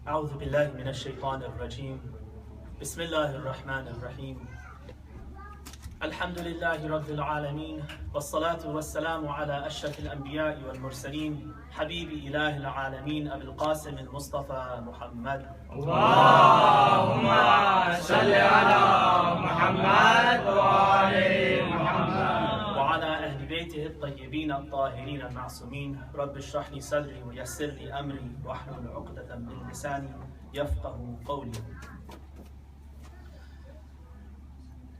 أعوذ بالله من الشيطان الرجيم بسم الله الرحمن الرحيم الحمد لله رب العالمين والصلاة والسلام على أشرف الأنبياء والمرسلين حبيب إله العالمين أبي القاسم المصطفى محمد اللهم صل على محمد وآل محمد وعلى أهل بيته الطيبين الطاهرين المعصومين رب اشرح لي صدري ويسر لي أمري واحلل عقدة من لساني يفقه قولي.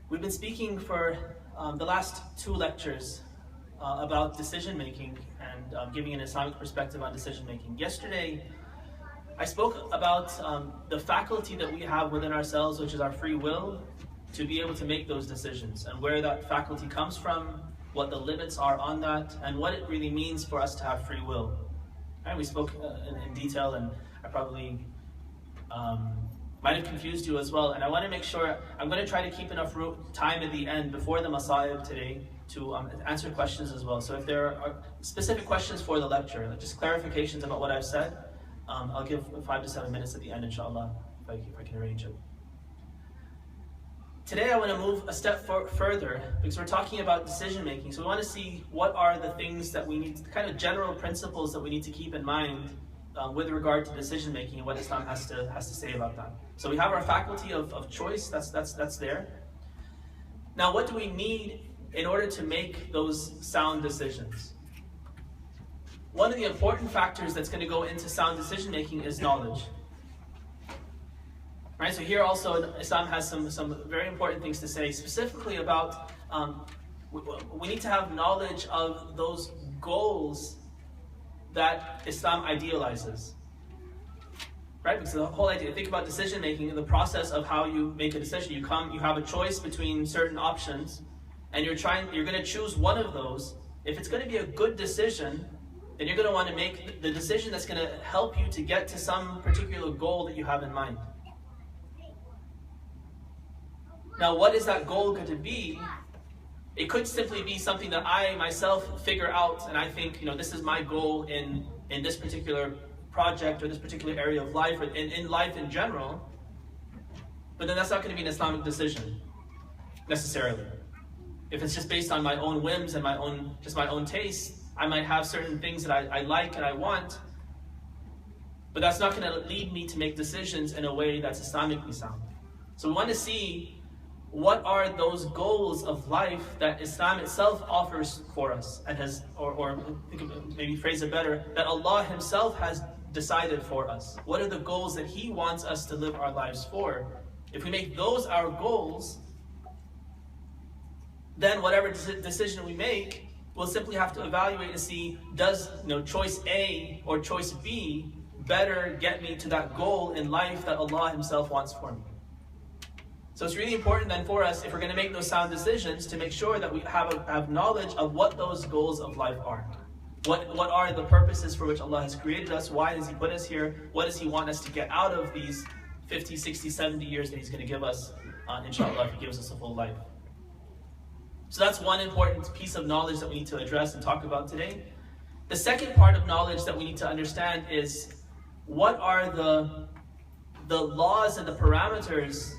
We've been speaking for the last two lectures about decision making and giving an Islamic perspective on decision making. Yesterday, I spoke about the faculty that we have within ourselves, which is our free will, to be able to make those decisions, and where that faculty comes from, what the limits are on that, and what it really means for us to have free will. And we spoke in detail, and I probably might have confused you as well, and I want to make sure, I'm going to try to keep enough time at the end before the Masa'ib today to answer questions as well. So if there are specific questions for the lecture, like just clarifications about what I've said, I'll give 5 to 7 minutes at the end, inshallah, if I can arrange it. Today I want to move a step further, because we're talking about decision making. So we want to see what are the things that we need, the kind of general principles that we need to keep in mind with regard to decision making and what Islam has to say about that. So we have our faculty of choice, that's there. Now what do we need in order to make those sound decisions? One of the important factors that's going to go into sound decision making is knowledge. Right, so here also Islam has some very important things to say, specifically about we need to have knowledge of those goals that Islam idealizes. Right, because the whole idea, think about decision making, the process of how you make a decision. You have a choice between certain options, and you're going to choose one of those. If it's going to be a good decision, then you're going to want to make the decision that's going to help you to get to some particular goal that you have in mind. Now, what is that goal going to be? It could simply be something that I myself figure out, and I think, this is my goal in this particular project or this particular area of life, or in life in general. But then that's not going to be an Islamic decision, necessarily. If it's just based on my own whims and my own taste, I might have certain things that I like and I want, but that's not going to lead me to make decisions in a way that's Islamically sound. So we want to see what are those goals of life that Islam itself offers for us, and has, or maybe phrase it better, that Allah Himself has decided for us. What are the goals that He wants us to live our lives for? If we make those our goals, then whatever decision we make, we'll simply have to evaluate and see, does choice A or choice B better get me to that goal in life that Allah Himself wants for me? So it's really important then for us, if we're going to make those sound decisions, to make sure that we have knowledge of what those goals of life are. What are the purposes for which Allah has created us? Why does He put us here? What does He want us to get out of these 50, 60, 70 years that He's going to give us, inshallah, if He gives us a full life? So that's one important piece of knowledge that we need to address and talk about today. The second part of knowledge that we need to understand is, what are the laws and the parameters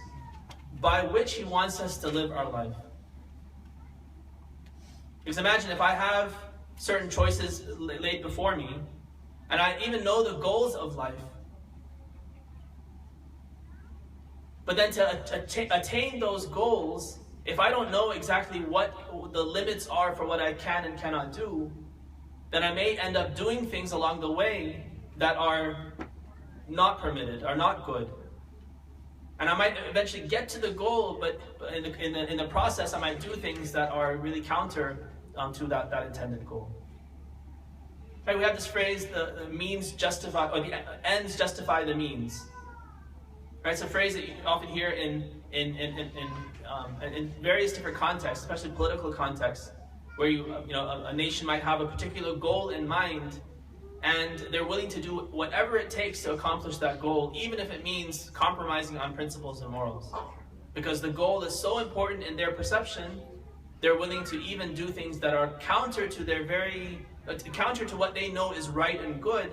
by which He wants us to live our life. Because imagine if I have certain choices laid before me, and I even know the goals of life, but then to attain those goals, if I don't know exactly what the limits are for what I can and cannot do, then I may end up doing things along the way that are not permitted, are not good. And I might eventually get to the goal, but in the process, I might do things that are really counter to that intended goal. Right, we have this phrase: the means justify, or the ends justify the means. Right, it's a phrase that you often hear in various different contexts, especially political contexts, where a nation might have a particular goal in mind, and they're willing to do whatever it takes to accomplish that goal, even if it means compromising on principles and morals. Because the goal is so important in their perception, they're willing to even do things that are counter to what they know is right and good,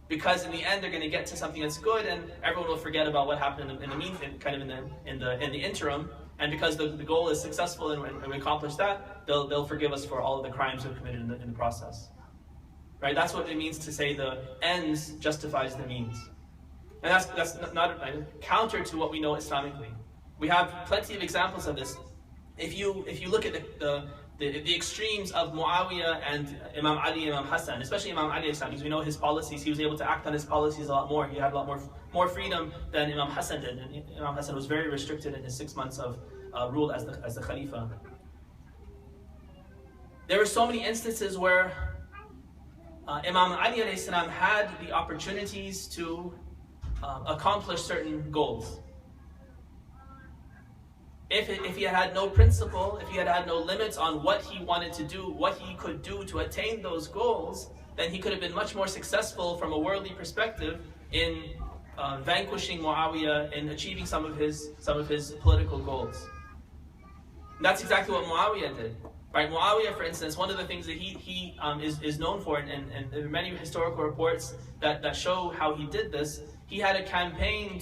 because in the end they're going to get to something that's good, and everyone will forget about what happened in the meantime, kind of in the interim. And because the goal is successful and we accomplish that, they'll forgive us for all of the crimes we've committed in the process. Right? That's what it means to say the ends justifies the means. And that's not counter to what we know Islamically. We have plenty of examples of this. If you look at the extremes of Muawiyah and Imam Ali and Imam Hassan, especially Imam Ali, because we know his policies, he was able to act on his policies a lot more. He had a lot more freedom than Imam Hassan did. And Imam Hassan was very restricted in his 6 months of rule as the Khalifa. There were so many instances where Imam Ali alayhi salam had the opportunities to accomplish certain goals. If he had no principle, if he had no limits on what he wanted to do, what he could do to attain those goals, then he could have been much more successful from a worldly perspective in vanquishing Muawiyah and achieving some of his political goals. And that's exactly what Muawiyah did. Right? Muawiyah, for instance, one of the things that he is known for, and there are many historical reports that show how he did this. He had a campaign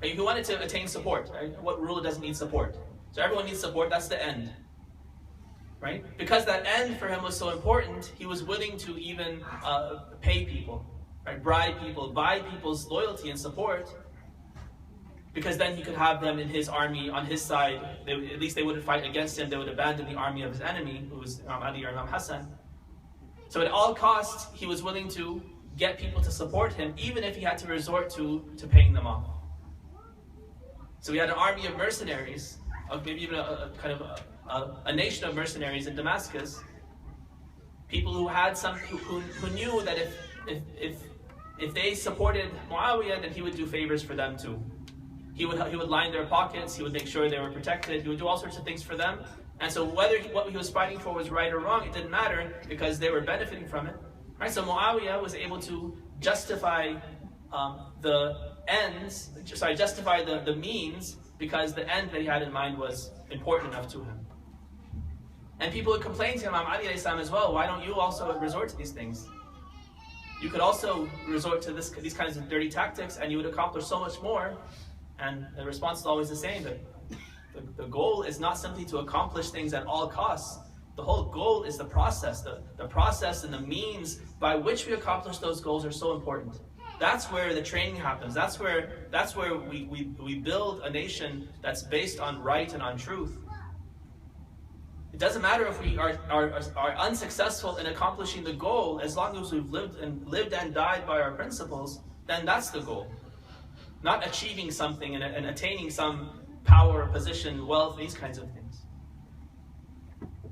he wanted to attain support. Right? What ruler doesn't need support? So everyone needs support, that's the end. Right? Because that end for him was so important, he was willing to even pay people, right? Bribe people, buy people's loyalty and support, because then he could have them in his army on his side. At least they wouldn't fight against him, they would abandon the army of his enemy, who was Imam Ali or Imam Hassan. So at all costs, he was willing to get people to support him, even if he had to resort to paying them off. So we had an army of mercenaries, maybe even a nation of mercenaries in Damascus. People who had who knew that if they supported Muawiyah, then he would do favors for them too. He would line their pockets. He would make sure they were protected. He would do all sorts of things for them. And so whether what he was fighting for was right or wrong, it didn't matter, because they were benefiting from it. Right? So Muawiyah was able to justify justify the means, because the end that he had in mind was important enough to him. And people would complain to Imam Ali as well, why don't you also resort to these things? You could also resort to these kinds of dirty tactics and you would accomplish so much more. And the response is always the same, that the goal is not simply to accomplish things at all costs. The whole goal is the process. The process and the means by which we accomplish those goals are so important. That's where the training happens. That's where we build a nation that's based on right and on truth. It doesn't matter if we are unsuccessful in accomplishing the goal, as long as we've lived and died by our principles, then that's the goal. Not achieving something and attaining some power, position, wealth, these kinds of things.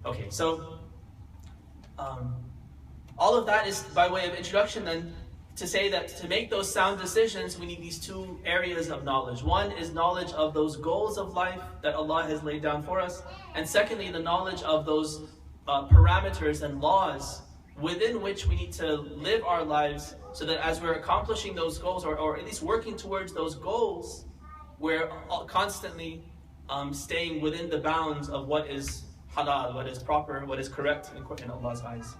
Okay, so all of that is by way of introduction then to say that to make those sound decisions, we need these two areas of knowledge. One is knowledge of those goals of life that Allah has laid down for us. And secondly, the knowledge of those parameters and laws within which we need to live our lives, so that as we're accomplishing those goals, or at least working towards those goals, we're constantly staying within the bounds of what is halal, what is proper, what is correct in Allah's eyes.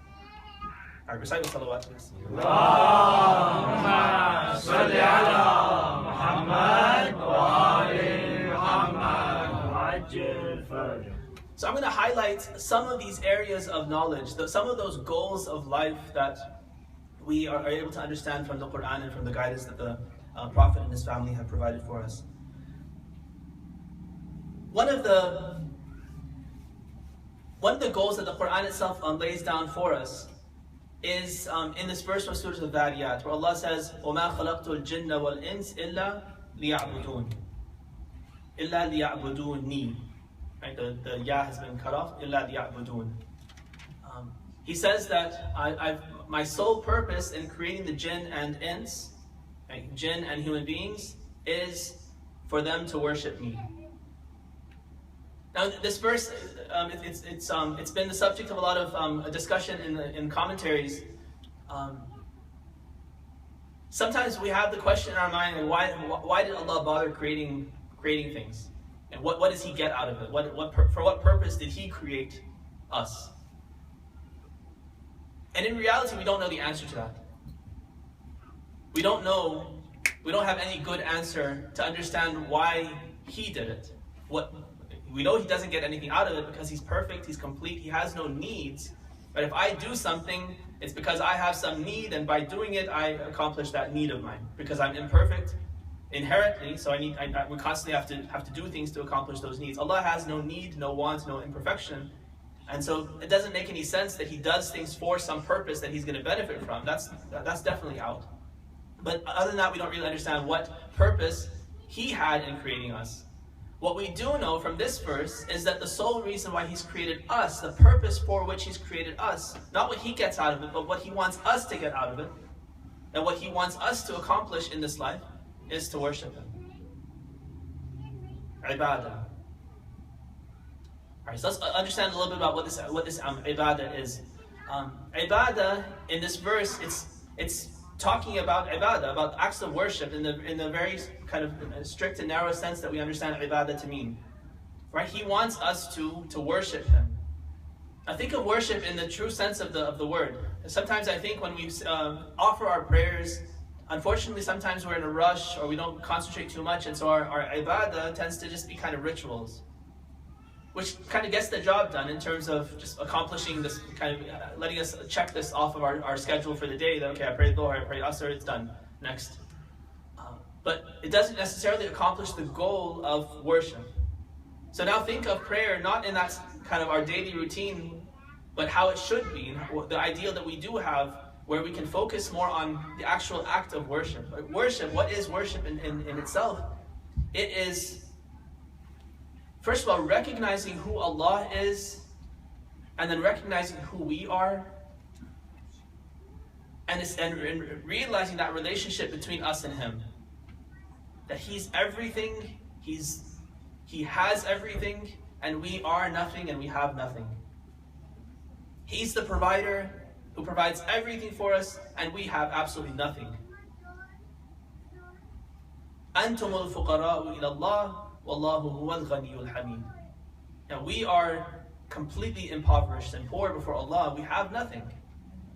Alright, recite the salawat, please. Allahumma salli ala Muhammad wa ali Muhammad. So I'm going to highlight some of these areas of knowledge, some of those goals of life that we are able to understand from the Quran and from the guidance that the Prophet and his family have provided for us. One of the goals that the Quran itself lays down for us is in this verse from Surah Al-Dhariyat, where Allah says, وَمَا خَلَقْتُ الْجِنَّ وَالْإِنسِ إِلَّا لِيَعْبُدُونِ إِلَّا لِيَعْبُدُونِي. Right, the ya has been cut off. إِلَّا لِيَعْبُدُونِ. He says that my sole purpose in creating the jinn and ins, right, jinn and human beings, is for them to worship me. Now, this verse, it's been the subject of a lot of discussion in commentaries. Sometimes we have the question in our mind, why did Allah bother creating things? And what does He get out of it? For what purpose did He create us? And in reality, we don't know the answer to that. we don't know, we don't have any good answer to understand why he did it. We know he doesn't get anything out of it because he's perfect, he's complete, he has no needs. But if I do something, it's because I have some need, and by doing it, I accomplish that need of mine. Because I'm imperfect inherently, so we constantly have to do things to accomplish those needs. Allah has no need, no want, no imperfection. And so it doesn't make any sense that he does things for some purpose that he's going to benefit from. That's definitely out. But other than that, we don't really understand what purpose he had in creating us. What we do know from this verse is that the sole reason why he's created us, the purpose for which he's created us, not what he gets out of it, but what he wants us to get out of it, and what he wants us to accomplish in this life, is to worship him. Ibadah. Alright, so let's understand a little bit about what this ibadah is. Ibadah, in this verse, it's talking about ibadah, about acts of worship in the very kind of strict and narrow sense that we understand ibadah to mean. Right? He wants us to worship him. Now think of worship in the true sense of the word. Sometimes I think when we offer our prayers, unfortunately sometimes we're in a rush or we don't concentrate too much, and so our ibadah tends to just be kind of rituals, which kind of gets the job done in terms of just accomplishing this, kind of letting us check this off of our schedule for the day, that okay, I prayed Dhuhr, I prayed Asr, it's done, next. But it doesn't necessarily accomplish the goal of worship. So now think of prayer not in that kind of our daily routine, but how it should be, the ideal that we do have, where we can focus more on the actual act of worship. Worship, what is worship in itself? It is, first of all, recognizing who Allah is, and then recognizing who we are, and realizing that relationship between us and him. That he's everything, he has everything, and we are nothing and we have nothing. He's the provider who provides everything for us, and we have absolutely nothing. أَنْتُمُ الْفُقَرَاءُ إِلَى اللَّهِ وَاللَّهُ هُوَ الْغَنِيُّ الْحَمِيدُ. Now we are completely impoverished and poor before Allah. We have nothing.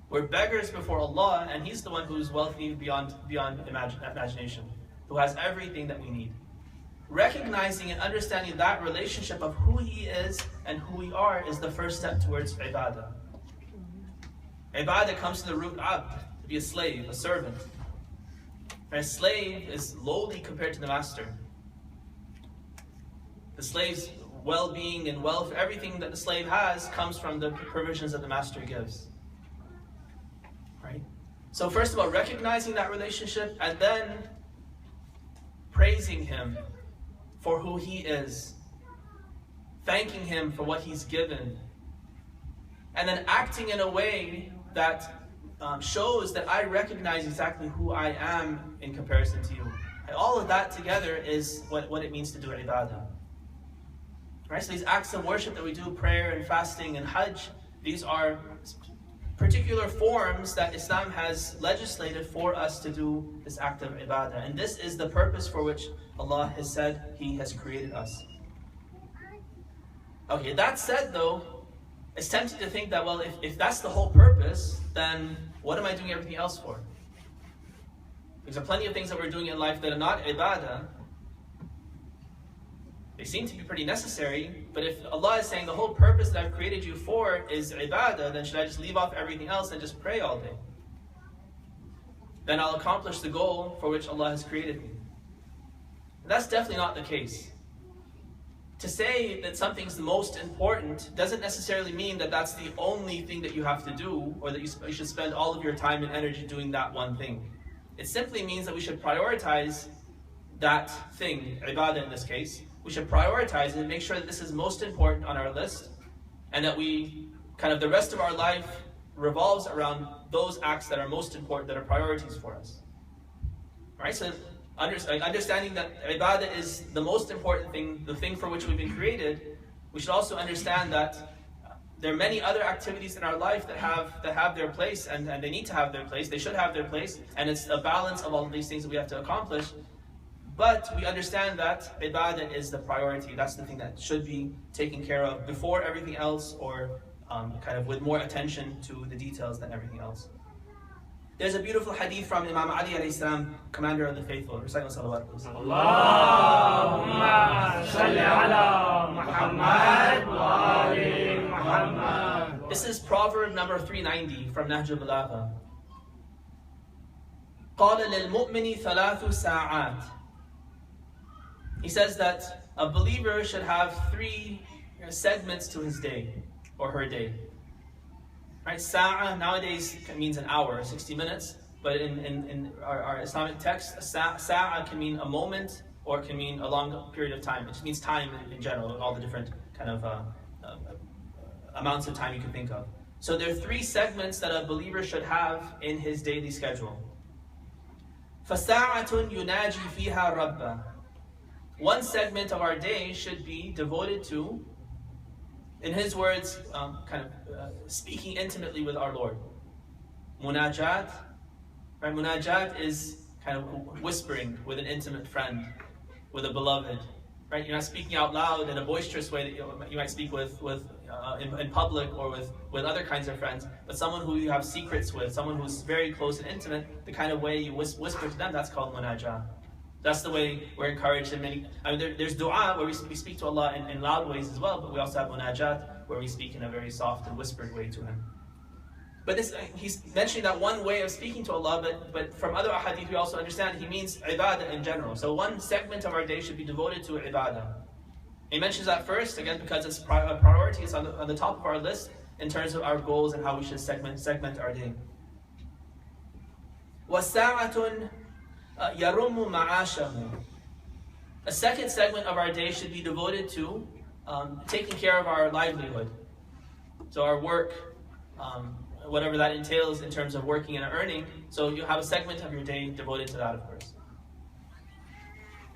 We're beggars before Allah, and he's the one who's wealthy beyond imagination, who has everything that we need. Recognizing and understanding that relationship of who he is and who we are is the first step towards ibadah. Ibadah comes to the root abd, to be a slave, a servant. A slave is lowly compared to the master. The slave's well-being and wealth, everything that the slave has, comes from the provisions that the master gives. Right? So first of all, recognizing that relationship, and then praising him for who he is, thanking him for what he's given, and then acting in a way that shows that I recognize exactly who I am in comparison to you. And all of that together is what it means to do ibadah. Right? So these acts of worship that we do, prayer and fasting and hajj, these are particular forms that Islam has legislated for us to do this act of ibadah. And this is the purpose for which Allah has said He has created us. Okay, that said though, it's tempting to think that, well, if that's the whole purpose, then what am I doing everything else for? Because there are plenty of things that we're doing in life that are not ibadah. They seem to be pretty necessary, but if Allah is saying the whole purpose that I've created you for is ibadah, then should I just leave off everything else and just pray all day? Then I'll accomplish the goal for which Allah has created me. And that's definitely not the case. To say that something's the most important doesn't necessarily mean that that's the only thing that you have to do, or that you should spend all of your time and energy doing that one thing. It simply means that we should prioritize that thing, ibadah in this case. We should prioritize it and make sure that this is most important on our list, and that we kind of the rest of our life revolves around those acts that are most important, that are priorities for us. Alright, so understanding that ibadah is the most important thing, the thing for which we've been created, we should also understand that there are many other activities in our life that have their place, and they need to have their place, they should have their place, and it's a balance of all of these things that we have to accomplish. But we understand that ibadah is the priority. That's the thing that should be taken care of before everything else, or kind of with more attention to the details than everything else. There's a beautiful hadith from Imam Ali alayhi salam, commander of the faithful. Recite salawat, please. Allahumma salli ala Muhammad wa ali Muhammad. This is proverb number 390 from Nahj al-Balagha. قال للمؤمن ثلاث ساعات. He says that a believer should have 3 segments to his day or her day. Right? Sa'a nowadays means an hour, 60 minutes, but in our Islamic text, sa'a can mean a moment or it can mean a long period of time. It just means time in general, all the different kind of amounts of time you can think of. So there are 3 segments that a believer should have in his daily schedule. فَسَاعَةٌ يُنَاجِي فِيهَا رَبَّهُ. One segment of our day should be devoted to, in his words, speaking intimately with our Lord. Munajat, right? Munajat is kind of whispering with an intimate friend, with a beloved, right? You're not speaking out loud in a boisterous way that you might speak with in public or with other kinds of friends, but someone who you have secrets with, someone who's very close and intimate, the kind of way you whisper to them, that's called munajat. That's the way we're encouraged in many. There's dua where we speak to Allah in loud ways as well, but we also have munajat where we speak in a very soft and whispered way to Him. But he's mentioning that one way of speaking to Allah, but from other ahadith we also understand he means ibadah in general. So one segment of our day should be devoted to ibadah. He mentions that first, again, because it's a priority. It's on the top of our list in terms of our goals and how we should segment our day. وَسَاعَةٌ يَرُمُّ مَعَاشَهُ. A second segment of our day should be devoted to taking care of our livelihood. So our work, whatever that entails in terms of working and earning. So you have a segment of your day devoted to that, of course.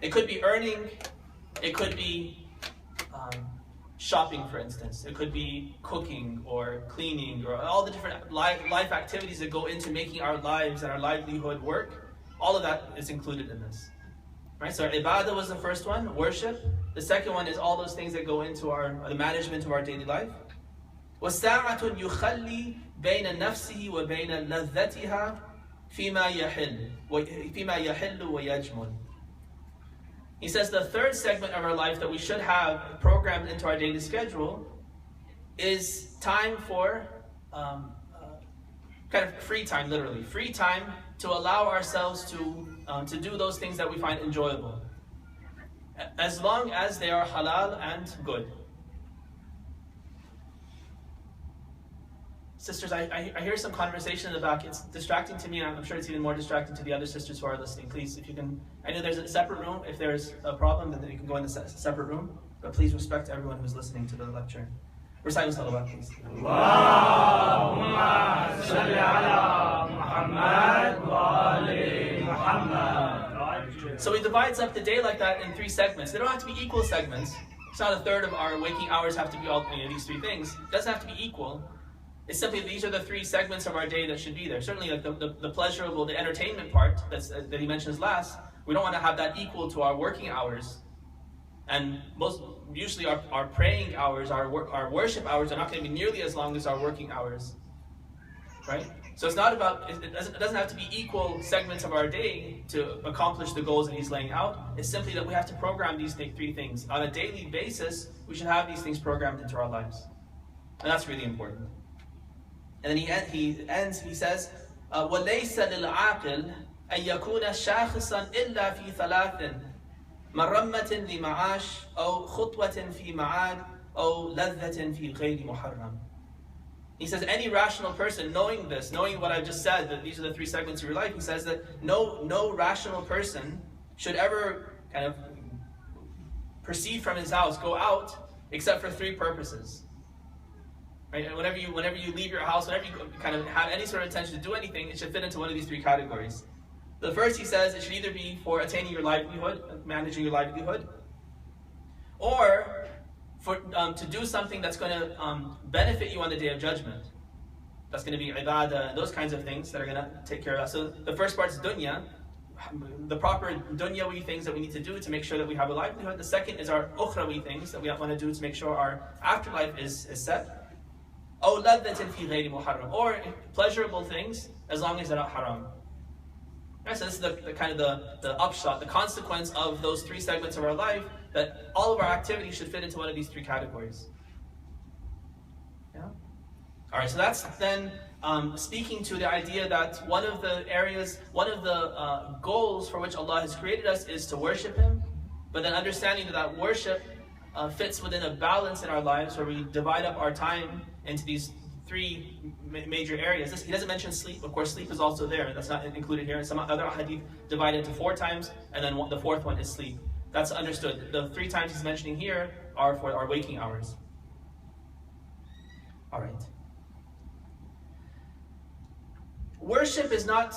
It could be earning, it could be shopping, for instance. It could be cooking or cleaning or all the different life activities that go into making our lives and our livelihood work. All of that is included in this. Right? So ibadah was the first one, worship. The second one is all those things that go into the management of our daily life. وَسَاعَةٌ يُخَلِّي بَيْنَ نَفْسِهِ وَبَيْنَ لَذَّتِهَا فِيمَا يَحِلُّ وَيَجْمُلُ. He says the third segment of our life that we should have programmed into our daily schedule is time for kind of free time, literally. Free time to allow ourselves to do those things that we find enjoyable, as long as they are halal and good. Sisters, I hear some conversation in the back. It's distracting to me, and I'm sure it's even more distracting to the other sisters who are listening. Please, if you can, I know there's a separate room. If there's a problem, then you can go in the separate room. But please respect everyone who's listening to the lecture. Recite salawat, please. Allahumma salli ala Muhammad wa ali Muhammad. So he divides up the day like that in 3 segments. They don't have to be equal segments. It's not a third of our waking hours have to be all these 3 things. It doesn't have to be equal. It's simply these are the 3 segments of our day that should be there. Certainly like the pleasurable, the entertainment part that he mentions last, we don't want to have that equal to our working hours. And usually our praying hours, our worship hours are not going to be nearly as long as our working hours. Right? So it's not about, it doesn't have to be equal segments of our day to accomplish the goals that he's laying out. It's simply that we have to program these 3 things. On a daily basis, we should have these things programmed into our lives. And that's really important. And then he ends, he says, وَلَيْسَ لِلْعَاقِلِ أَن يَكُونَ شَاخِصًا إِلَّا فِي ثَلَاثٍ مَرَمَّةٍ لِمَعَاشٍ أَوْ خُطْوَةٍ فِي مَعَادٍ أَوْ لَذَّةٍ فِي غَيْرِ مُحَرَّمٍ. He says any rational person, knowing this, knowing what I've just said, that these are the 3 segments of your life, he says that no rational person should ever kind of proceed from his house, go out, except for 3 purposes. Right? And whenever you leave your house, whenever you kind of have any sort of intention to do anything, it should fit into one of these 3 categories. The first, he says, it should either be for attaining your livelihood, managing your livelihood, or for to do something that's going to benefit you on the Day of Judgment. That's going to be ibadah and those kinds of things that are going to take care of that. So the first part is dunya, the proper dunyawi things that we need to do to make sure that we have a livelihood. The second is our ukhrawi things that we want to do to make sure our afterlife is set. أو لذة في غير محرم, or pleasurable things as long as they're not haram. Right, so this is the kind of the upshot, the consequence of those three segments of our life, that all of our activities should fit into one of these three categories. Yeah? Alright, so that's then speaking to the idea that one of the areas, one of the goals for which Allah has created us is to worship Him, but then understanding that worship fits within a balance in our lives where we divide up our time into these three major areas. He doesn't mention sleep. Of course, sleep is also there. That's not included here. Some other hadith divide into 4 times, and then the fourth one is sleep. That's understood. The 3 times he's mentioning here are for our waking hours. All right. Worship is not...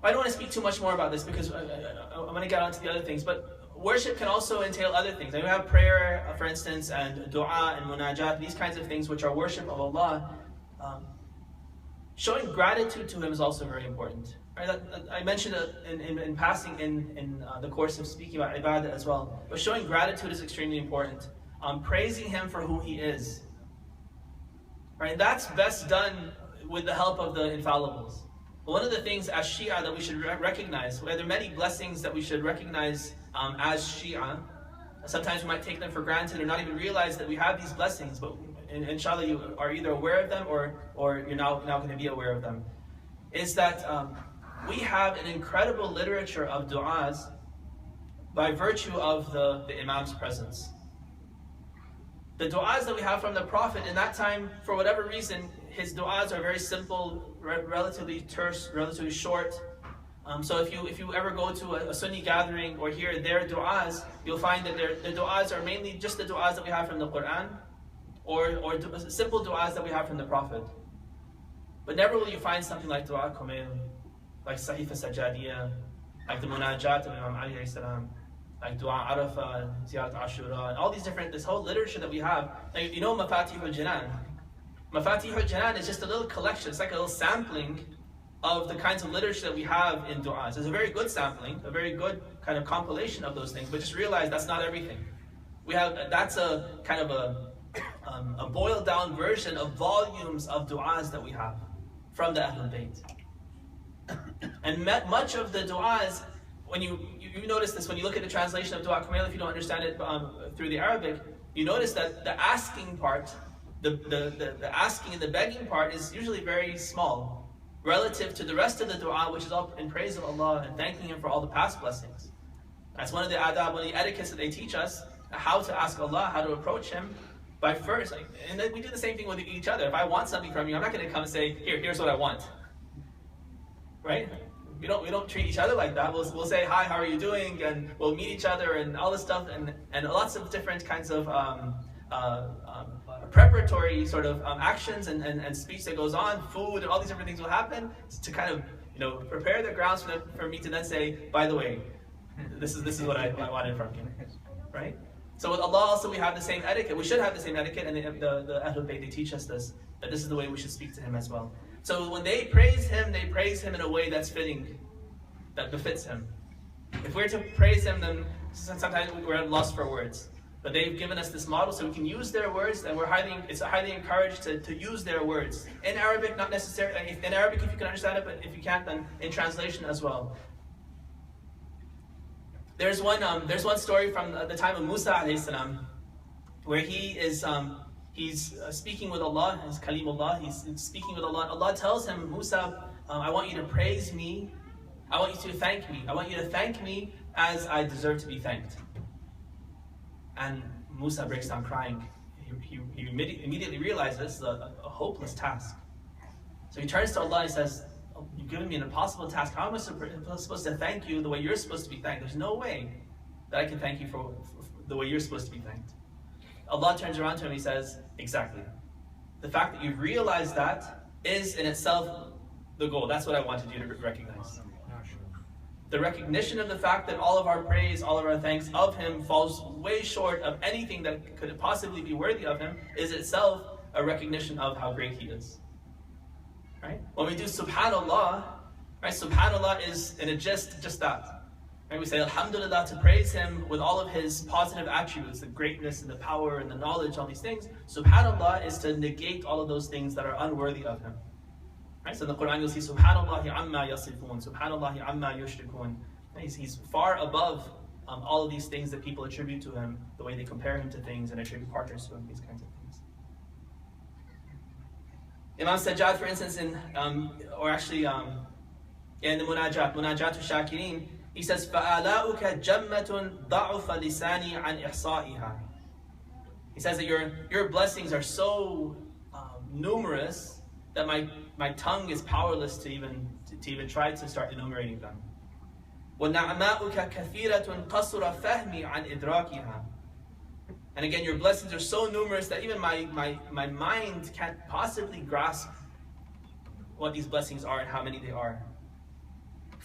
I don't want to speak too much more about this because I'm going to get on to the other things, but worship can also entail other things. Like we have prayer, for instance, and dua and munajat, these kinds of things which are worship of Allah. Showing gratitude to Him is also very important. Right? I mentioned it in passing in the course of speaking about ibadah as well. But showing gratitude is extremely important. Praising Him for who He is. Right? That's best done with the help of the infallibles. One of the things as Shia that we should recognize, there are many blessings that we should recognize as Shia. Sometimes we might take them for granted or not even realize that we have these blessings, but inshallah you are either aware of them or you're now going to be aware of them. Is that we have an incredible literature of du'as by virtue of the Imam's presence. The du'as that we have from the Prophet in that time, for whatever reason, his du'as are very simple, relatively terse, relatively short. So if you ever go to a Sunni gathering or hear their du'as, you'll find that their du'as are mainly just the du'as that we have from the Quran, or simple du'as that we have from the Prophet. But never will you find something like Du'a Kumail, like Sahifa Sajadiyah, like the Munajat of Imam Ali alayhi salam, like Du'a Arafah, Ziyarat Ashura, and all these different, this whole literature that we have. Like, you know Mafatihul Jinan? Mafatihul Jinan is just a little collection, it's like a little sampling of the kinds of literature that we have in du'as. It's a very good sampling, a very good kind of compilation of those things, but just realize that's not everything. That's a kind of a boiled down version of volumes of du'as that we have from the Ahlul Bayt. And much of the du'as, when you notice this, when you look at the translation of Du'a Kumail, if you don't understand it through the Arabic, you notice that the asking part, the asking and the begging part is usually very small relative to the rest of the dua, which is all in praise of Allah and thanking Him for all the past blessings. That's one of the adab, one of the etiquettes that they teach us, how to ask Allah, how to approach Him by first. And then we do the same thing with each other. If I want something from you, I'm not going to come and say, here's what I want. Right? We don't treat each other like that. We'll say, hi, how are you doing? And we'll meet each other and all this stuff, and lots of different kinds of preparatory sort of actions and speech that goes on, food and all these different things will happen to kind of prepare the grounds for me to then say, by the way, this is what I wanted from you, right? So with Allah also we have the same etiquette. We should have the same etiquette, and the Ahlul Bayt, they teach us this, that this is the way we should speak to Him as well. So when they praise Him in a way that's fitting, that befits Him. If we're to praise Him, then sometimes we're at loss for words. But they've given us this model so we can use their words, and it's highly encouraged to use their words. In Arabic, not necessarily, in Arabic if you can understand it, but if you can't, then in translation as well. There's one story from the time of Musa alayhi salam, where he's speaking with Allah, he's Kalimullah, he's speaking with Allah. Allah tells him, Musa, I want you to praise me, I want you to thank me, I want you to thank me as I deserve to be thanked. And Musa breaks down crying. He immediately realizes this is a hopeless task. So he turns to Allah and says, you've given me an impossible task. How am I supposed to thank you the way you're supposed to be thanked? There's no way that I can thank you for the way you're supposed to be thanked. Allah turns around to him and He says, exactly. The fact that you've realized that is in itself the goal. That's what I wanted you to recognize. The recognition of the fact that all of our praise, all of our thanks of Him falls way short of anything that could possibly be worthy of Him is itself a recognition of how great He is. Right? When we do Subhanallah, right? Subhanallah is in a just that. Right? We say Alhamdulillah to praise Him with all of His positive attributes, the greatness and the power and the knowledge, all these things. Subhanallah is to negate all of those things that are unworthy of Him. Right? So in the Quran you'll see Subhanallahi amma yasifun, Subhanallahi amma yushrikun. He's far above all of these things that people attribute to Him, the way they compare Him to things and attribute partners to Him, these kinds of things. Imam Sajjad, for instance, in the Munajatul Shakirin, he says, فَآلَاؤُكَ جَمَّةٌ ضَعُفَ لِسَانِي عَنْ إِحْصَائِهَا. He says that your blessings are so numerous that my tongue is powerless to even try to start enumerating them. وَنَعْمَاؤُكَ كَثِيرَةٌ قَصُرَ فَهْمِي عَنْ إِدْرَاكِهَا. And again, your blessings are so numerous that even my mind can't possibly grasp what these blessings are and how many they are.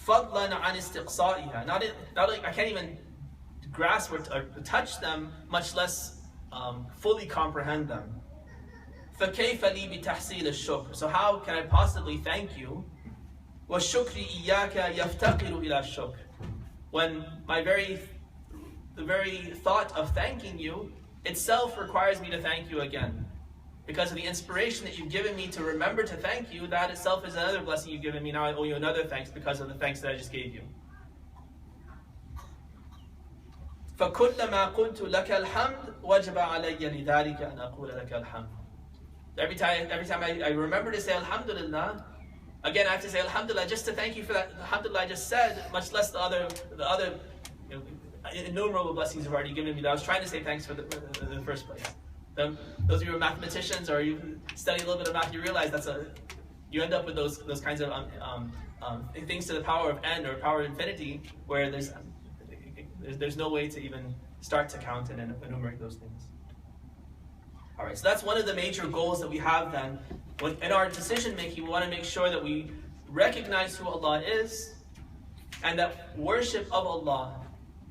فَضْلًا عَنِ اسْتِقْصَائِهَا. Not like I can't even grasp or touch them, much less fully comprehend them. فَكَيْفَ لِي بِتَحْصِيلِ الشُّكْرِ. So how can I possibly thank you? وَالشُّكْرِ إِيَّاكَ يَفْتَقِرُ إِلَى الشُّكْرِ. When the very thought of thanking you itself requires me to thank you again. Because of the inspiration that you've given me to remember to thank you, that itself is another blessing you've given me. Now I owe you another thanks because of the thanks that I just gave you. فَكُلَّمَا قُلْتُ لَكَ الْحَمْدِ وَجَبَ عَلَيَّ لِذَلِكَ أَنْ أَقُولَ لَكَ الْحَمْدِ. Every time I remember to say Alhamdulillah, again I have to say Alhamdulillah just to thank you for that Alhamdulillah I just said, much less the other innumerable blessings you've already given me that I was trying to say thanks for in the first place. Those of you who are mathematicians or you study a little bit of math, you realize you end up with those kinds of things to the power of n or power of infinity, where there's no way to even start to count and enumerate those things. All right, so that's one of the major goals that we have then. In our decision making, we want to make sure that we recognize who Allah is and that worship of Allah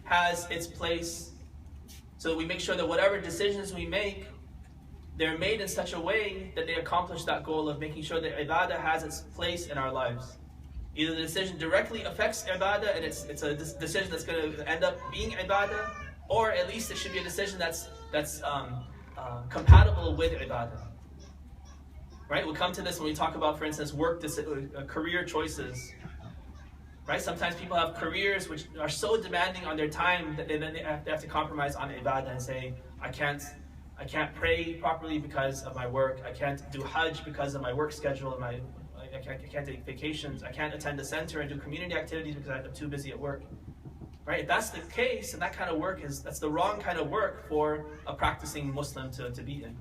has its place, so that we make sure that whatever decisions we make, they're made in such a way that they accomplish that goal of making sure that ibadah has its place in our lives. Either the decision directly affects ibadah and it's a decision that's going to end up being ibadah, or at least it should be a decision that's compatible with ibadah. Right? We'll come to this when we talk about, for instance, career choices. Right? Sometimes people have careers which are so demanding on their time that they have to compromise on ibadah and say, I can't pray properly because of my work. I can't do Hajj because of my work schedule. I can't take vacations. I can't attend the center and do community activities because I'm too busy at work. Right? If that's the case, and that kind of work that's the wrong kind of work for a practicing Muslim to be in.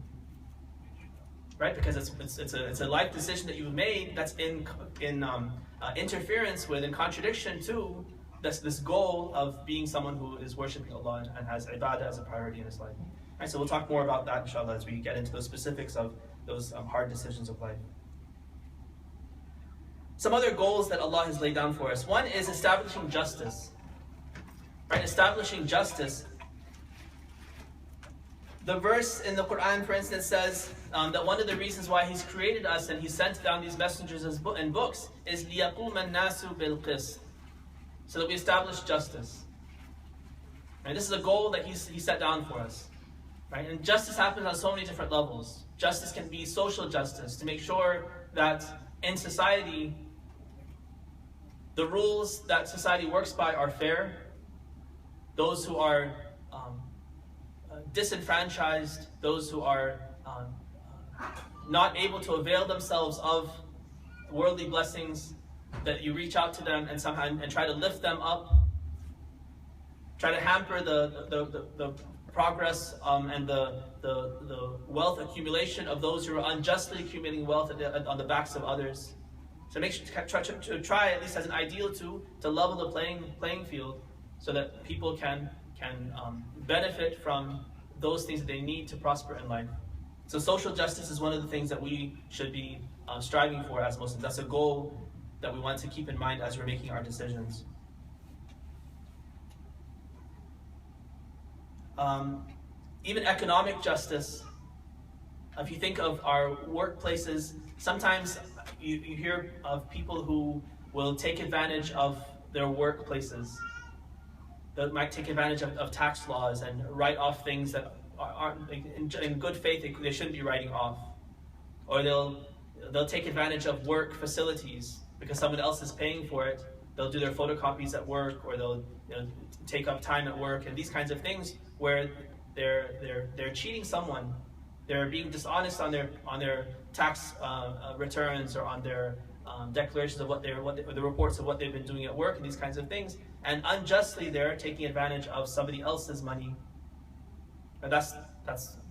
Right? Because it's a life decision that you've made that's in interference with and contradiction to this goal of being someone who is worshiping Allah and has ibadah as a priority in his life. Right, so we'll talk more about that inshallah as we get into those specifics of those hard decisions of life. Some other goals that Allah has laid down for us. One is establishing justice. Right, establishing justice. The verse in the Quran, for instance, says that one of the reasons why He's created us and He sent down these messengers and books is لِيَقُومَ النَّاسُ بِالْقِسْطِ, so that we establish justice. And this is a goal that He set down for us. Right? And justice happens on so many different levels. Justice can be social justice, to make sure that in society, the rules that society works by are fair. Those who are disenfranchised, those who are not able to avail themselves of worldly blessings, that you reach out to them and somehow and try to lift them up, try to hamper the progress and the wealth accumulation of those who are unjustly accumulating wealth on the backs of others. So make sure to try, at least as an ideal, to level the playing field, so that people can benefit from those things that they need to prosper in life. So social justice is one of the things that we should be striving for as Muslims. That's a goal that we want to keep in mind as we're making our decisions. Even economic justice. If you think of our workplaces, sometimes you hear of people who will take advantage of their workplaces. they might take advantage of tax laws and write off things that aren't in good faith they shouldn't be writing off. Or they'll take advantage of work facilities because someone else is paying for it. They'll do their photocopies at work, or they'll take up time at work, and these kinds of things where they're cheating someone. They're being dishonest on their tax returns, or on their declarations of the reports of what they've been doing at work, and these kinds of things. And unjustly, they're taking advantage of somebody else's money. And that's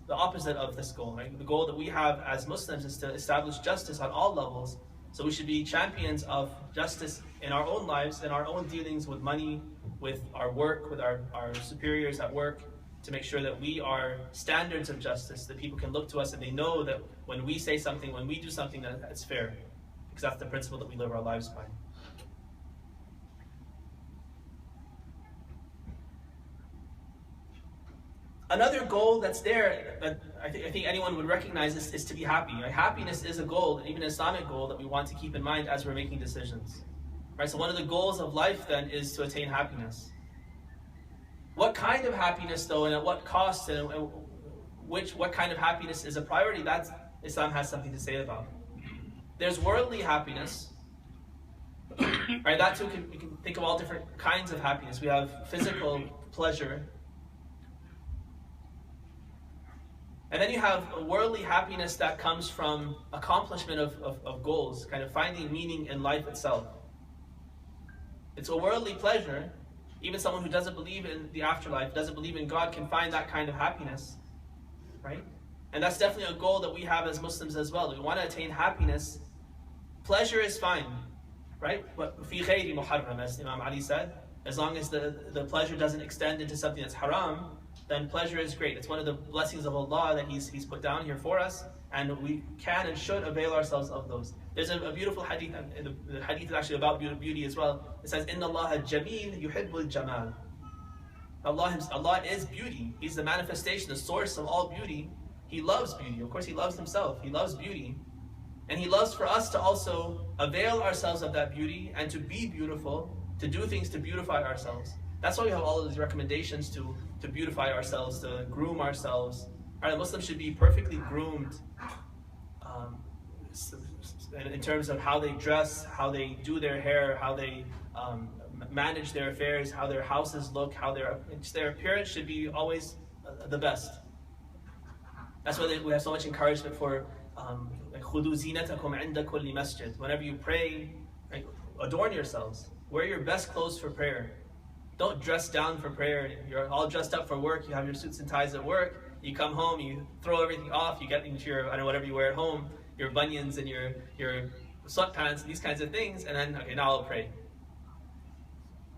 the opposite of this goal. Right? The goal that we have as Muslims is to establish justice on all levels. So we should be champions of justice in our own lives, in our own dealings with money, with our work, with our superiors at work, to make sure that we are standards of justice, that people can look to us and they know that when we say something, when we do something, that it's fair. Because that's the principle that we live our lives by. Another goal that's there that I think anyone would recognize is to be happy. Right? Happiness is a goal, even an Islamic goal, that we want to keep in mind as we're making decisions. Right? So one of the goals of life then is to attain happiness. What kind of happiness though, and at what cost, and what kind of happiness is a priority? That Islam has something to say about. There's worldly happiness. Right? That too, we can think of all different kinds of happiness. We have physical pleasure. And then you have a worldly happiness that comes from accomplishment of goals, kind of finding meaning in life itself. It's a worldly pleasure. Even someone who doesn't believe in the afterlife, doesn't believe in God, can find that kind of happiness, right? And that's definitely a goal that we have as Muslims as well. We want to attain happiness. Pleasure is fine, right? But fi khayri muharram, as Imam Ali said, as long as the pleasure doesn't extend into something that's haram, then pleasure is great. It's one of the blessings of Allah that He's put down here for us, and we can and should avail ourselves of those. There's a beautiful hadith, and the hadith is actually about beauty as well. It says, "Inna Allah jameel yuhibbul jamal." Allah is beauty. He's the manifestation, the source of all beauty. He loves beauty. Of course, He loves Himself. He loves beauty. And He loves for us to also avail ourselves of that beauty and to be beautiful, to do things to beautify ourselves. That's why we have all of these recommendations to beautify ourselves, to groom ourselves. Right, a Muslim should be perfectly groomed in terms of how they dress, how they do their hair, how they manage their affairs, how their houses look, how their appearance should be always the best. That's why we have so much encouragement for خُذُوا زِينَتَكُمْ عِنْدَ كُلِّ مَسْجِدٍ. Whenever you pray, right, adorn yourselves. Wear your best clothes for prayer. Don't dress down for prayer. You're all dressed up for work. You have your suits and ties at work. You come home, you throw everything off. You get into your, I don't know, whatever you wear at home, your bunions and your sweatpants, these kinds of things, and then, okay, now I'll pray.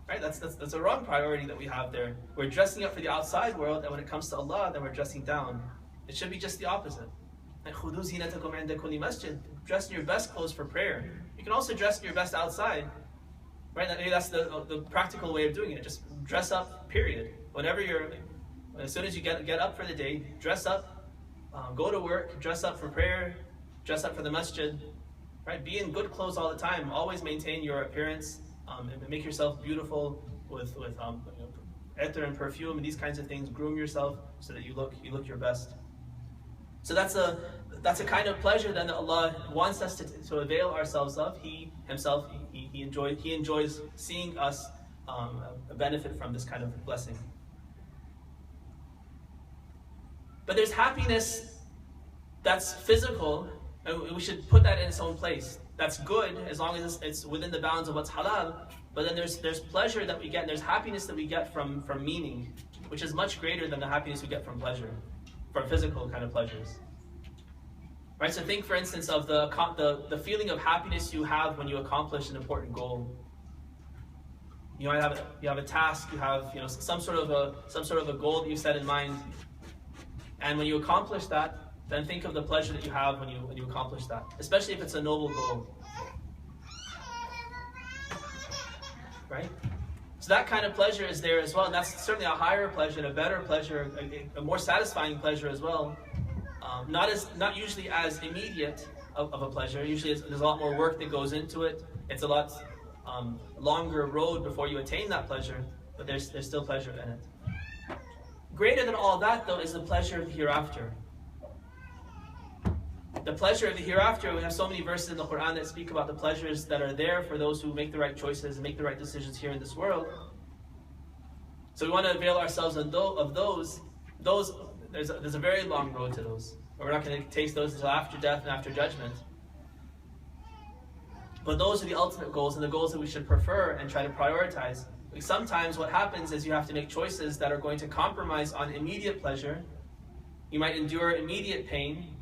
Right? That's a wrong priority that we have there. We're dressing up for the outside world, and when it comes to Allah, then we're dressing down. It should be just the opposite. خُذُوا زِينَتَكُمْ عِنْدَ كُلِّ مَسْجِدٍ. Dress in your best clothes for prayer. You can also dress in your best outside. Right? That's the practical way of doing it. Just dress up, period. As soon as you get up for the day, dress up, go to work, dress up for prayer, dress up for the masjid. Right? Be in good clothes all the time. Always maintain your appearance, and make yourself beautiful with ether and perfume and these kinds of things. Groom yourself so that you look your best. So that's a kind of pleasure then that Allah wants us to avail ourselves of. He Himself, He enjoys seeing us benefit from this kind of blessing. But there's happiness that's physical, and we should put that in its own place. That's good as long as it's within the bounds of what's halal. But then there's pleasure that we get, and there's happiness that we get from meaning, which is much greater than the happiness we get from pleasure, from physical kind of pleasures. Right? So think, for instance, of the feeling of happiness you have when you accomplish an important goal. You have a task, you have some sort of a goal that you set in mind, and when you accomplish that, then think of the pleasure that you have when you accomplish that, especially if it's a noble goal. Right? So that kind of pleasure is there as well, and that's certainly a higher pleasure, a better pleasure, a more satisfying pleasure as well. Not usually as immediate of a pleasure. Usually there's a lot more work that goes into it. It's a lot longer road before you attain that pleasure. but there's still pleasure in it. Greater than all that, though, is the pleasure of the hereafter. The pleasure of the hereafter, we have so many verses in the Quran that speak about the pleasures that are there for those who make the right choices and make the right decisions here in this world. So we want to avail ourselves of those. There's a very long road to those. We're not going to taste those until after death and after judgment. But those are the ultimate goals and the goals that we should prefer and try to prioritize. Sometimes what happens is you have to make choices that are going to compromise on immediate pleasure. You might endure immediate pain.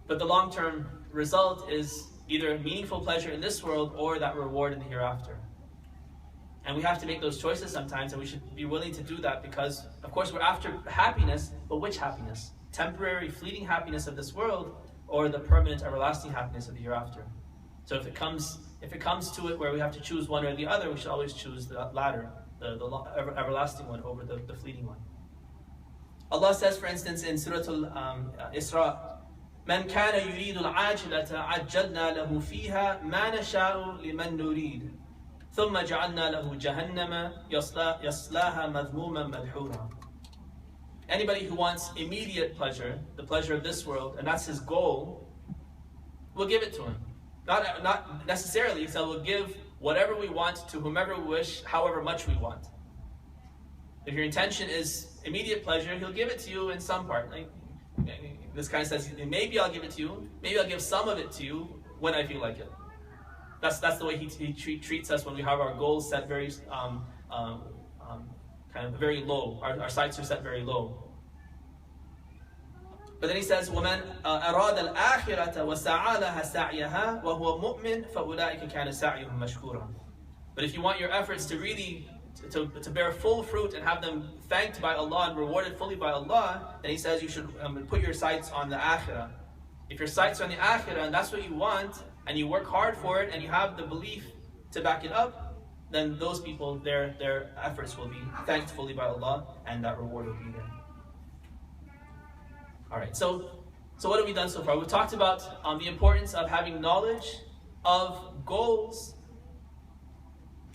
But the long-term result is either meaningful pleasure in this world or that reward in the hereafter. And we have to make those choices sometimes, and we should be willing to do that because, of course, we're after happiness, but which happiness? Temporary, fleeting happiness of this world or the permanent, everlasting happiness of the hereafter? So if it comes to it where we have to choose one or the other, we should always choose the latter, the everlasting one over the fleeting one. Allah says, for instance, in Surah Al-Isra, من كان يريد العاجلة عجلنا له فيها ما نشاء لمن نريد ثم جعلنا له جهنم يصلاها مذموما مدحورا. Anybody who wants immediate pleasure, the pleasure of this world, and that's his goal, we'll give it to him. Not necessarily, so we'll give whatever we want to whomever we wish, however much we want. If your intention is immediate pleasure, he'll give it to you in some part. Like, this guy says, maybe I'll give it to you, maybe I'll give some of it to you when I feel like it. That's the way he treats us when we have our goals set very kind of very low. Our sights are set very low. But then he says, وَمَنْ أَرَادَ الْآخِرَةَ وَسَعَى لَهَا سَعْيَهَا وَهُوَ مُؤْمِنٌ فَأُولَٰئِكَ كَانَ سَعْيُهُمْ مَشْكُورًا. But if you want your efforts to really to bear full fruit and have them thanked by Allah and rewarded fully by Allah, then he says you should put your sights on the akhirah. If your sights are on the akhirah and that's what you want, and you work hard for it and you have the belief to back it up, then those people, their efforts will be thanked fully by Allah and that reward will be there. Alright, so what have we done so far? We've talked about the importance of having knowledge of goals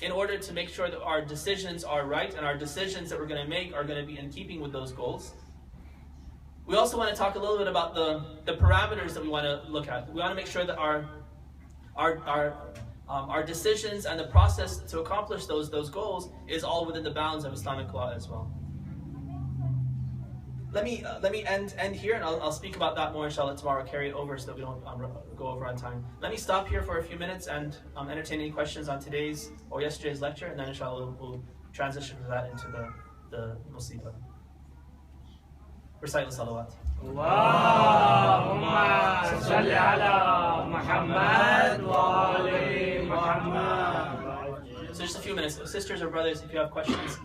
in order to make sure that our decisions are right and our decisions that we're going to make are going to be in keeping with those goals. We also want to talk a little bit about the parameters that we want to look at. We want to make sure that our decisions and the process to accomplish those goals is all within the bounds of Islamic law as well. Let me end here, and I'll speak about that more inshallah tomorrow. Carry it over so that we don't go over on time. Let me stop here for a few minutes and entertain any questions on today's or yesterday's lecture, and then inshallah we'll transition from that into the musibah. Recite the salawat. Allahumma salli ala Muhammad wa ali Muhammad. So just a few minutes. Sisters or brothers, if you have questions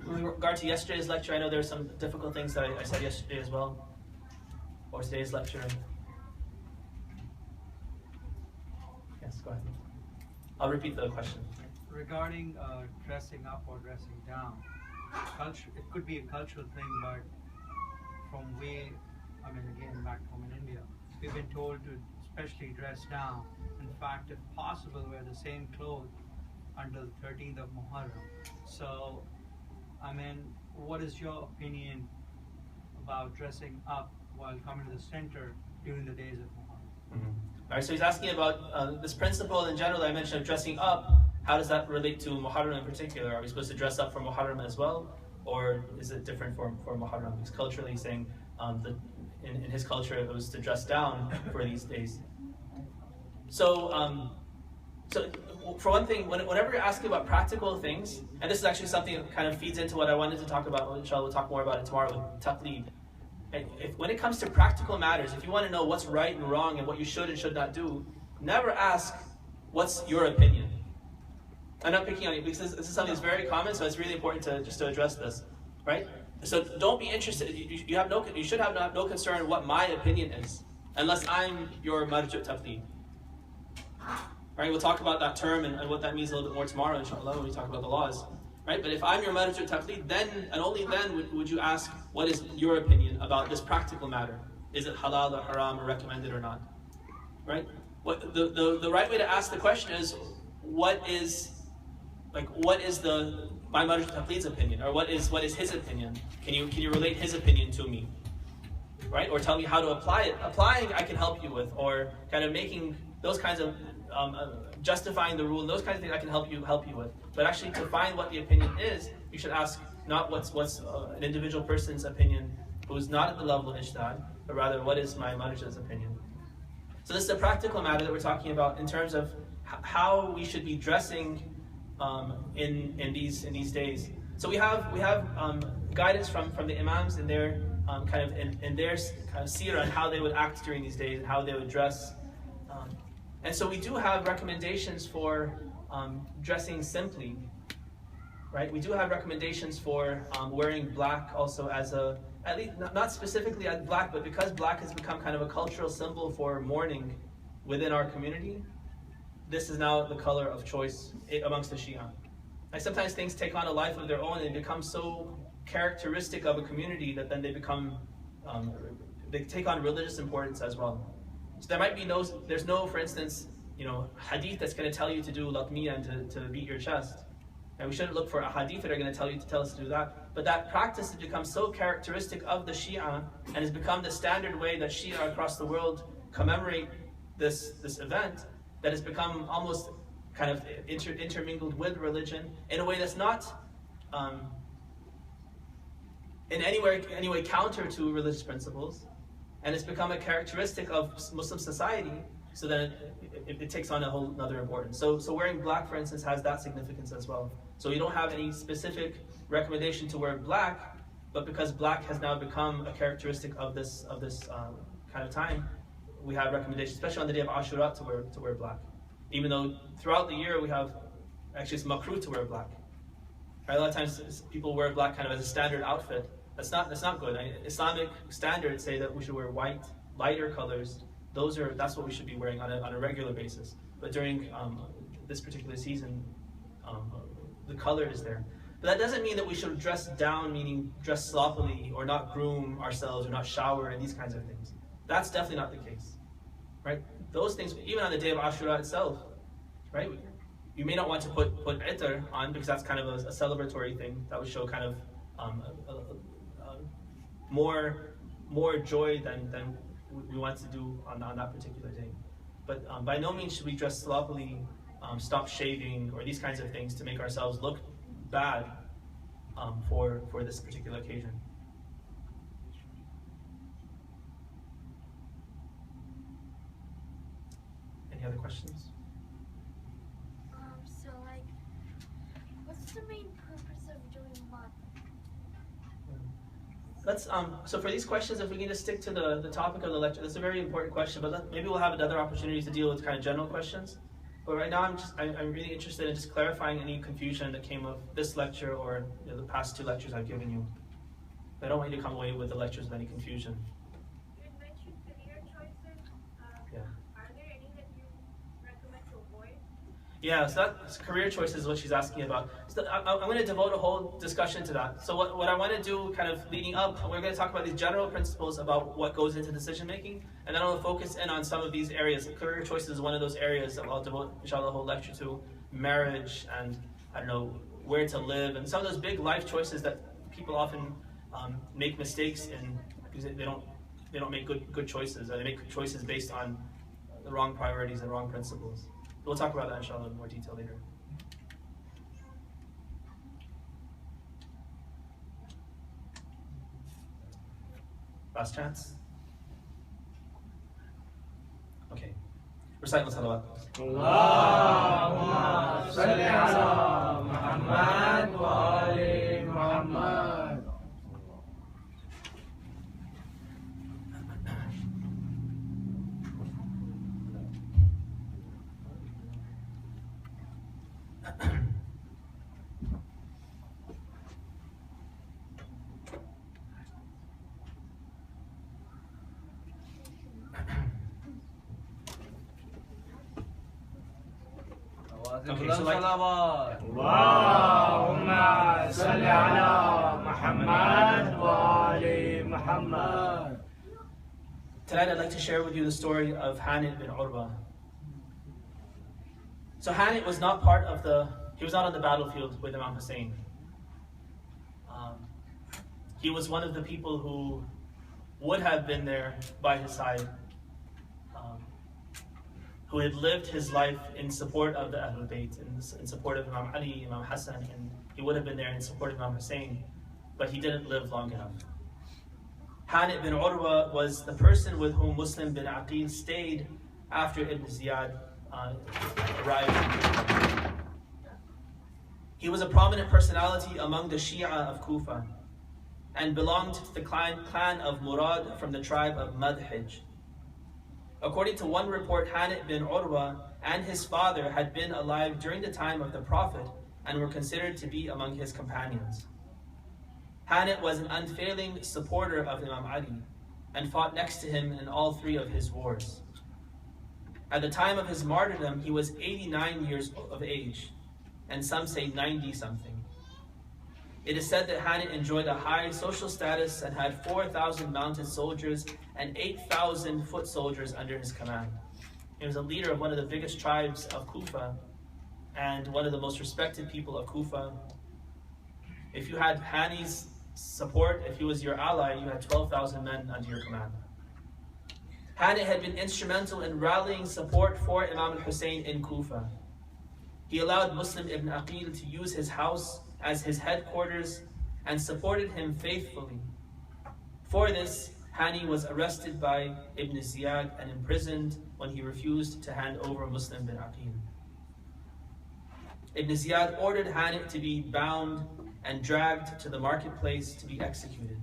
with regard to yesterday's lecture, I know there are some difficult things that I said yesterday as well, or today's lecture. Yes, go ahead. I'll repeat the question. Regarding dressing up or dressing down, it could be a cultural thing, but again, back home in India, we've been told to especially dress down. In fact, if possible, wear the same clothes until the 13th of Muharram. So, what is your opinion about dressing up while coming to the center during the days of Muharram? Mm-hmm. All right, so he's asking about this principle in general that I mentioned of dressing up. How does that relate to Muharram in particular? Are we supposed to dress up for Muharram as well? Or is it different for Muharram? Because culturally he's saying in his culture it was to dress down for these days. So for one thing, whenever you're asking about practical things, and this is actually something that kind of feeds into what I wanted to talk about, inshallah we'll talk more about it tomorrow with taqleed. When it comes to practical matters, if you want to know what's right and wrong and what you should and should not do, never ask, what's your opinion? I'm not picking on you because this is something that's very common, so it's really important to address this, right? So don't be interested. You should have no concern what my opinion is, unless I'm your marju' taqleed. Right? We'll talk about that term and what that means a little bit more tomorrow, inshallah, when we talk about the laws. Right? But if I'm your marju' taqleed, then and only then would you ask, what is your opinion about this practical matter? Is it halal or haram or recommended or not? Right? The right way to ask the question is, what is like what is my Marj Taqleed's opinion, or what is his opinion? Can you relate his opinion to me, right? Or tell me how to apply it. Applying I can help you with, or kind of making those kinds of justifying the rule, those kinds of things I can help you with. But actually, to find what the opinion is, you should ask not what's an individual person's opinion who's not at the level of ijtihad, but rather what is my Marj's opinion. So this is a practical matter that we're talking about in terms of how we should be dressing in these days. So we have guidance from the imams in their in their kind of seerah, and how they would act during these days and how they would dress. And so we do have recommendations for dressing simply, right? We do have recommendations for wearing black also as at least not specifically as black, but because black has become kind of a cultural symbol for mourning within our community, this is now the color of choice amongst the Shia. Like sometimes things take on a life of their own and become so characteristic of a community that then they become, they take on religious importance as well. So there might be there's no, for instance, hadith that's going to tell you to do latmiya and to beat your chest. And we shouldn't look for a hadith that are going to tell us to do that. But that practice has become so characteristic of the Shia and has become the standard way that Shia across the world commemorate this event, that has become almost kind of intermingled with religion in a way that's not in any way counter to religious principles, and it's become a characteristic of Muslim society, so then it takes on a whole other importance. So wearing black, for instance, has that significance as well. So we don't have any specific recommendation to wear black, but because black has now become a characteristic of this kind of time, we have recommendations, especially on the day of Ashura, to wear black. Even though throughout the year we have, actually it's makruh to wear black. Right? A lot of times people wear black kind of as a standard outfit. That's not good. Islamic standards say that we should wear white, lighter colors. That's what we should be wearing on a regular basis. But during this particular season, the color is there. But that doesn't mean that we should dress down, meaning dress sloppily, or not groom ourselves, or not shower, and these kinds of things. That's definitely not the case, right? Those things, even on the day of Ashura itself, right? You may not want to put itar on, because that's kind of a celebratory thing that would show kind of more joy than we want to do on that particular day. But by no means should we dress sloppily, stop shaving, or these kinds of things to make ourselves look bad for this particular occasion. Any other questions? So like, what's the main purpose of doing month? Let's so for these questions, if we can just stick to the topic of the lecture, that's a very important question. But maybe we'll have another opportunity to deal with kind of general questions. But right now, I'm really interested in just clarifying any confusion that came of this lecture or the past two lectures I've given you. I don't want you to come away with the lectures with any confusion. You had mentioned career choices. Yeah. Are there any that you recommend to avoid? Yeah, so that's career choices is what she's asking about. So I'm going to devote a whole discussion to that. So what I want to do kind of leading up, we're going to talk about these general principles about what goes into decision making, and then I'll focus in on some of these areas. Career choices is one of those areas that I'll devote, inshallah, a whole lecture to. Marriage, and I don't know, where to live, and some of those big life choices that people often make mistakes in because they don't make good choices, or they make choices based on the wrong priorities and wrong principles. We'll talk about that, inshallah, in more detail later. Last chance? Okay. Recite al-salawat. Allahumma salli ala Muhammad wa ali Muhammad. Okay, so like, Allahumma salli ala Muhammad wa ali Muhammad. tonight I'd like to share with you the story of Hani bin Urwa. So Hani was not part of the He was not on the battlefield with Imam Hussein. He was one of the people who would have been there by his side, who had lived his life in support of the Ahlul Bayt, in support of Imam Ali, Imam Hassan, and he would have been there in support of Imam Hussein, but he didn't live long enough. Hani bin Urwa was the person with whom Muslim bin Aqil stayed after Ibn Ziyad arrived. He was a prominent personality among the Shia of Kufa and belonged to the clan of Murad from the tribe of Madhij. According to one report, Hani bin Urwa and his father had been alive during the time of the Prophet and were considered to be among his companions. Hani was an unfailing supporter of Imam Ali and fought next to him in all three of his wars. At the time of his martyrdom, he was 89 years of age, and some say 90-something. It is said that Hani enjoyed a high social status and had 4,000 mounted soldiers and 8,000 foot soldiers under his command. He was a leader of one of the biggest tribes of Kufa and one of the most respected people of Kufa. If you had Hani's support, if he was your ally, you had 12,000 men under your command. Hani had been instrumental in rallying support for Imam al-Hussein in Kufa. He allowed Muslim ibn Aqil to use his house as his headquarters and supported him faithfully. For this, Hani was arrested by Ibn Ziyad and imprisoned when he refused to hand over Muslim bin Aqil. Ibn Ziyad ordered Hani to be bound and dragged to the marketplace to be executed.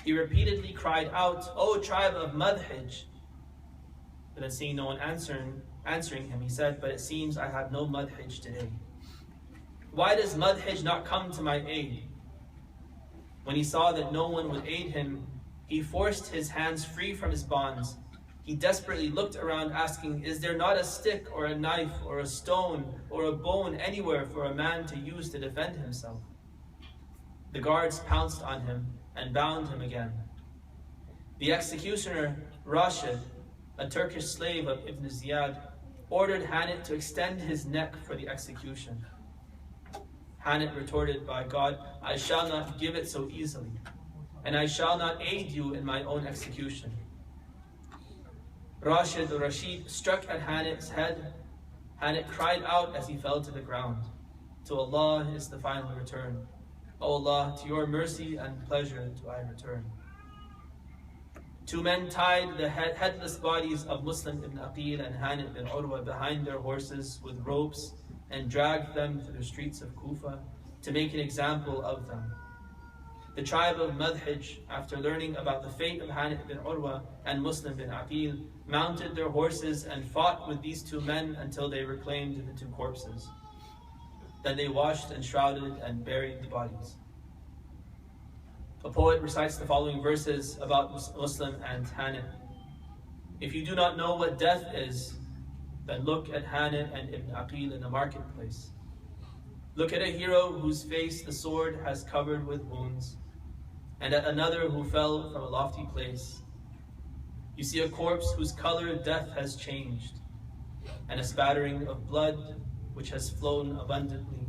He repeatedly cried out, "O tribe of Madhij!" But then seeing no one answering him, he said, "But it seems I have no Madhij today. Why does Madhij not come to my aid?" When he saw that no one would aid him, he forced his hands free from his bonds. He desperately looked around asking, "Is there not a stick or a knife or a stone or a bone anywhere for a man to use to defend himself?" The guards pounced on him and bound him again. The executioner, Rashid, a Turkish slave of Ibn Ziyad, ordered Hanit to extend his neck for the execution. Hanit retorted, "By God, I shall not give it so easily, and I shall not aid you in my own execution." Rashid struck at Hanit's head. Hanit cried out as he fell to the ground, "To Allah is the final return. O Allah, to your mercy and pleasure do I return." Two men tied the headless bodies of Muslim ibn Aqil and Hanit bin Urwa behind their horses with ropes and dragged them through the streets of Kufa to make an example of them. The tribe of Madhij, after learning about the fate of Hanit bin Urwa and Muslim bin Aqil, mounted their horses and fought with these two men until they reclaimed the two corpses. Then they washed and shrouded and buried the bodies. A poet recites the following verses about Muslim and Hanit. "If you do not know what death is, then look at Hanit and Ibn Aqil in the marketplace. Look at a hero whose face the sword has covered with wounds, and at another who fell from a lofty place. You see a corpse whose color death has changed, and a spattering of blood which has flown abundantly.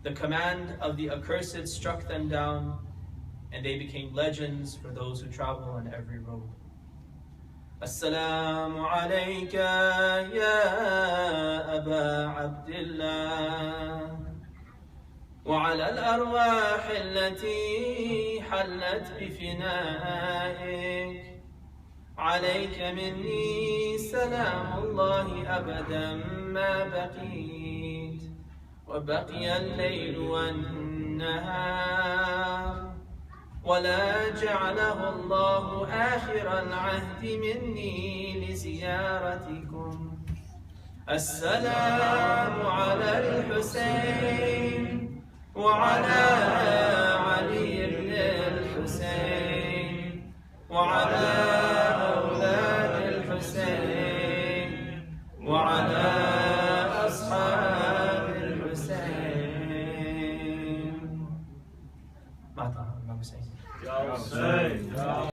The command of the accursed struck them down, and they became legends for those who travel on every road. Assalamu alayka ya Aba Abdillah, wa ala al-arwah allati hallat bifina'ik. عليك مني سلام الله أبدا ما بقيت وبقي الليل والنهار ولا جعله الله آخر العهد مني لزيارتكم. السلام على الحسين وعلى علي بن الحسين وعلى وعلى أصحاب الحسين.